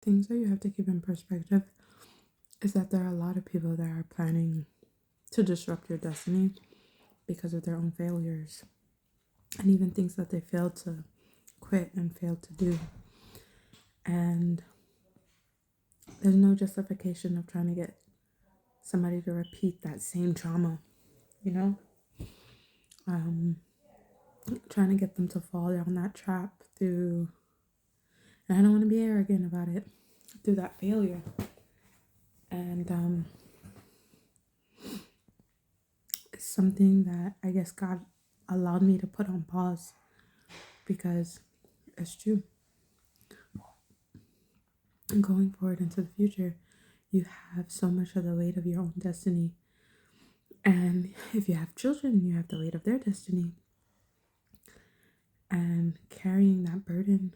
things that you have to keep in perspective is that there are a lot of people that are planning to disrupt your destiny because of their own failures and even things that they failed to quit and failed to do. And there's no justification of trying to get somebody to repeat that same trauma, you know? Um, Trying to get them to fall down that trap through, and I don't want to be arrogant about it, through that failure. And it's something that I guess God allowed me to put on pause because it's true. And going forward into the future, you have so much of the weight of your own destiny. And if you have children, you have the weight of their destiny. And carrying that burden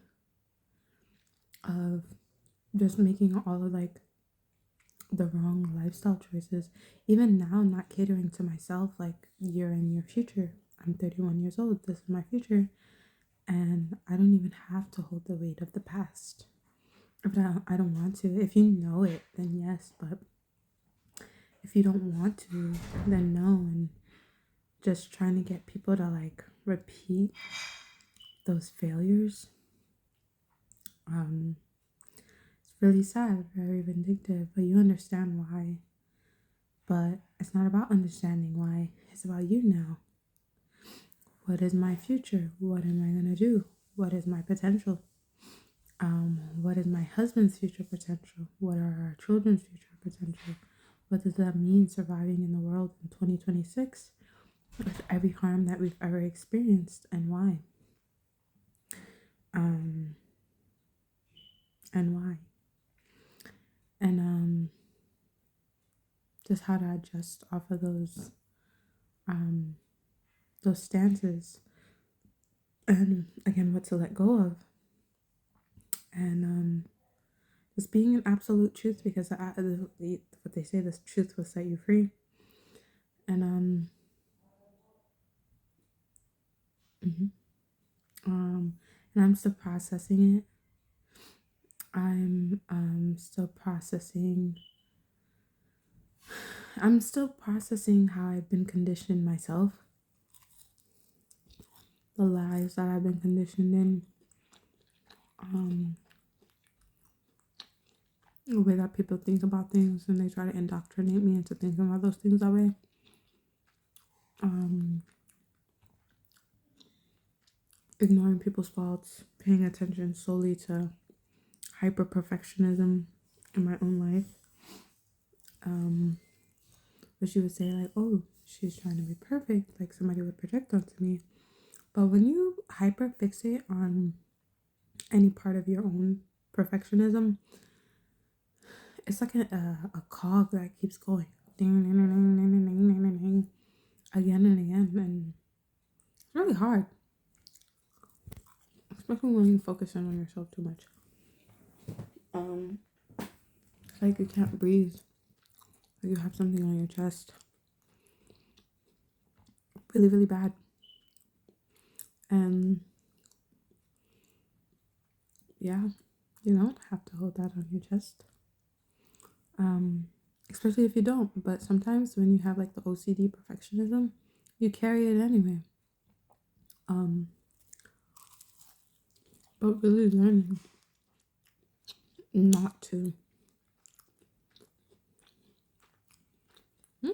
of just making all of like the wrong lifestyle choices. Even now, I'm not catering to myself like year in your future. I'm 31 years old. This is my future. And I don't even have to hold the weight of the past. If I don't want to. If you know it, then yes. But if you don't want to, then no. And just trying to get people to like repeat those failures. It's really sad, very vindictive, but you understand why. But it's not about understanding why, it's about you now. What is my future? What am I going to do? What is my potential? What is my husband's future potential? What are our children's future potential? What does that mean surviving in the world in 2026 with every harm that we've ever experienced, and why? Um, and why? And just how to adjust off of those stances, and again, what to let go of, and just being an absolute truth, because what they say, this truth will set you free. And mhm. And I'm still processing it. Still processing. I'm still processing how I've been conditioned myself, the lies that I've been conditioned in, the way that people think about things, and they try to indoctrinate me into thinking about those things that way. Ignoring people's faults, paying attention solely to hyper perfectionism in my own life. But you would say like, oh, she's trying to be perfect, like somebody would project onto me. But when you hyper fixate on any part of your own perfectionism, it's like a cog that keeps going ding, ding, ding, ding, ding, ding, ding, ding, ding, again and again, and it's really hard, especially when you focus in on yourself too much. It's like you can't breathe, like you have something on your chest, really, really bad, and yeah, you don't have to hold that on your chest. Um, Especially if you don't. But sometimes when you have like the OCD perfectionism, you carry it anyway. Um, but really learning not to. Hmm?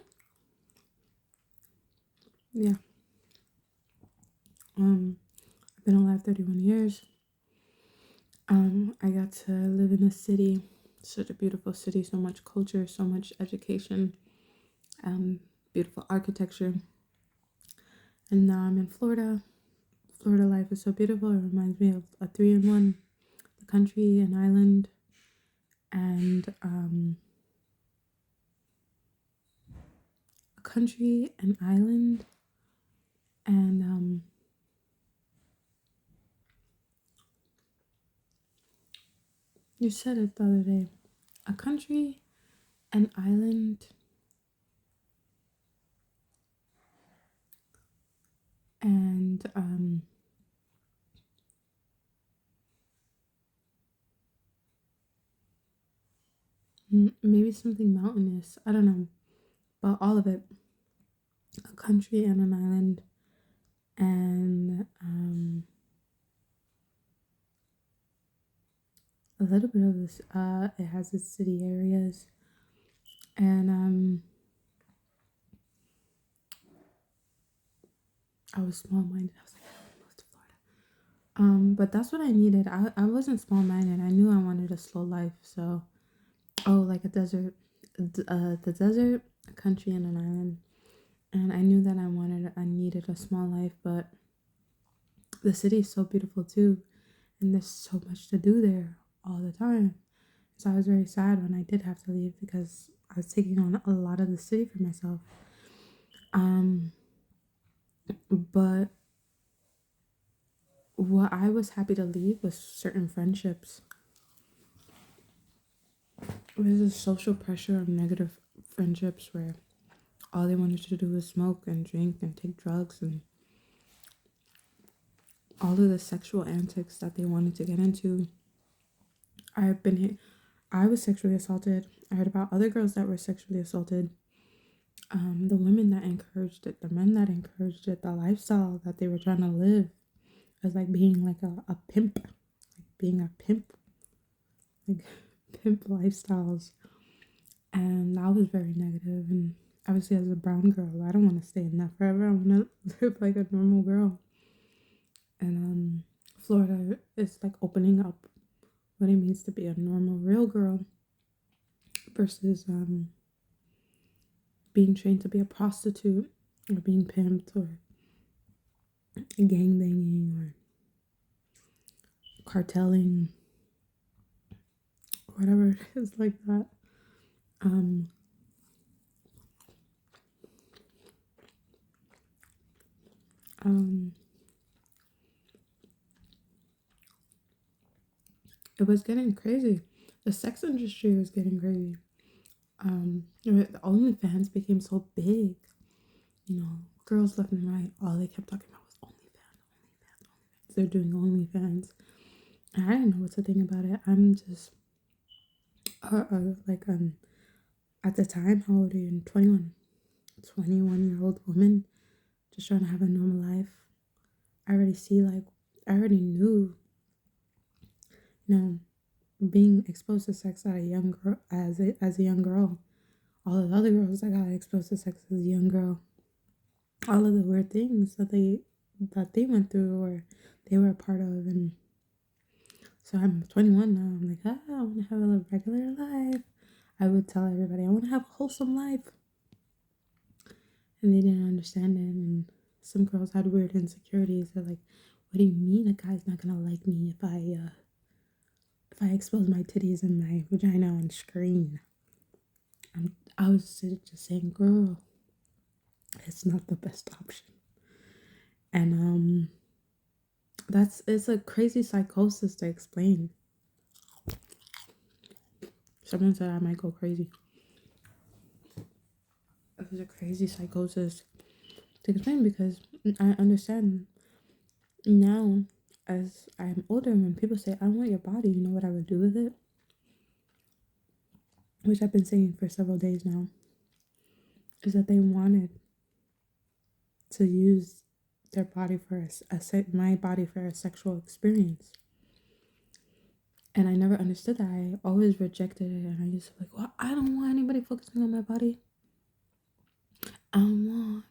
Yeah. I've been alive 31 years. I got to live in a city, such a beautiful city, so much culture, so much education, um, beautiful architecture. And now I'm in Florida. Florida life is so beautiful. It reminds me of a three in one, the country, an island, and a country, an island, and you said it the other day, a country, an island, and Maybe something mountainous. I don't know, but all of it. A country and an island, and a little bit of this. It has its city areas, and I was small minded. I was like, I want to move to Florida. But that's what I needed. I wasn't small minded. I knew I wanted a slow life. So, oh, like a desert, the desert, a country, and an island. And I knew that I needed a small life, but the city is so beautiful too, and there's so much to do there all the time. So I was very sad when I did have to leave because I was taking on a lot of the city for myself. Um, but what I was happy to leave was certain friendships. It was a social pressure of negative friendships where all they wanted to do was smoke and drink and take drugs and all of the sexual antics that they wanted to get into. I've been hit. I was sexually assaulted. I heard about other girls that were sexually assaulted. The women that encouraged it, the men that encouraged it, the lifestyle that they were trying to live as like being like a pimp, like being a pimp, like pimp lifestyles. And that was very negative. And obviously, as a brown girl, I don't want to stay in that forever. I want to live like a normal girl. And Florida is like opening up what it means to be a normal, real girl versus being trained to be a prostitute or being pimped or gang banging or cartelling, whatever it is like that. Um, um, it was getting crazy. The sex industry was getting crazy. The OnlyFans became so big. Girls left and right, all they kept talking about was OnlyFans, OnlyFans, OnlyFans. They're doing OnlyFans. And I didn't know what to think about it. I'm just, like, at the time, how old are you? 21. 21-year-old woman just trying to have a normal life. I already see, like, I already knew, you know, being exposed to sex at a young girl, as a young girl. All of the other girls that got exposed to sex as a young girl, all of the weird things that they went through or they were a part of. And so I'm 21 now. I'm like, I want to have a regular life. I would tell everybody I want to have a wholesome life, and they didn't understand it. And some girls had weird insecurities. They're like, what do you mean a guy's not gonna like me if I expose my titties and my vagina on screen? I was just saying, girl, it's not the best option. And it's a crazy psychosis to explain. Someone said I might go crazy. It was a crazy psychosis to explain because I understand now as I'm older when people say I want your body, you know what I would do with it? Which I've been saying for several days now, is that they wanted to use their body for my body for a sexual experience. And I never understood that. I always rejected it, and I used to be like, well, I don't want anybody focusing on my body. I want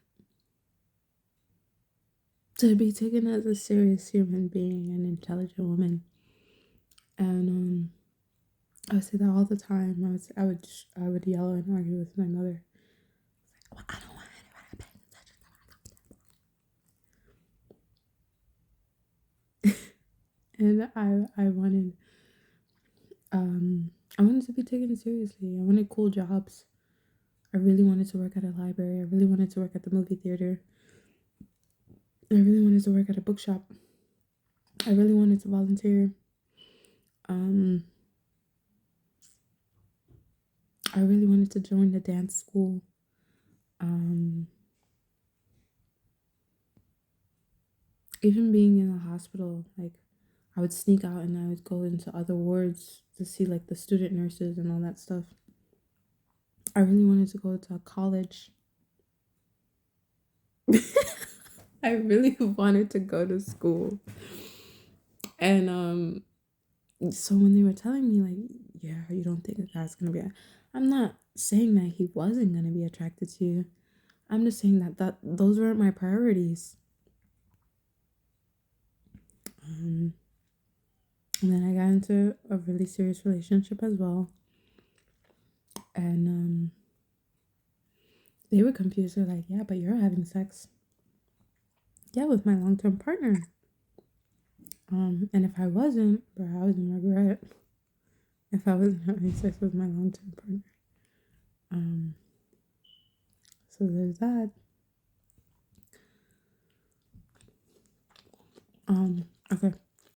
to be taken as a serious human being, an intelligent woman. And I would say that all the time. I would yell and argue with my mother. Well, I don't want anybody paying attention. And I wanted to be taken seriously. I wanted cool jobs. I really wanted to work at a library. I really wanted to work at the movie theater. I really wanted to work at a bookshop. I really wanted to volunteer. I really wanted to join the dance school. Even being in the hospital, like I would sneak out and I would go into other wards to see like the student nurses and all that stuff. I really wanted to go to college. I really wanted to go to school. And so when they were telling me like, yeah, you don't think that that's gonna be I'm not saying that he wasn't gonna be attracted to you. I'm just saying that those weren't my priorities. Um and then I got into a really serious relationship as well. And they were confused. They're like, yeah, but you're having sex. Yeah, with my long term partner. And if I wasn't, bro, I was in regret if I wasn't having sex with my long term partner. Um, so there's that. Okay.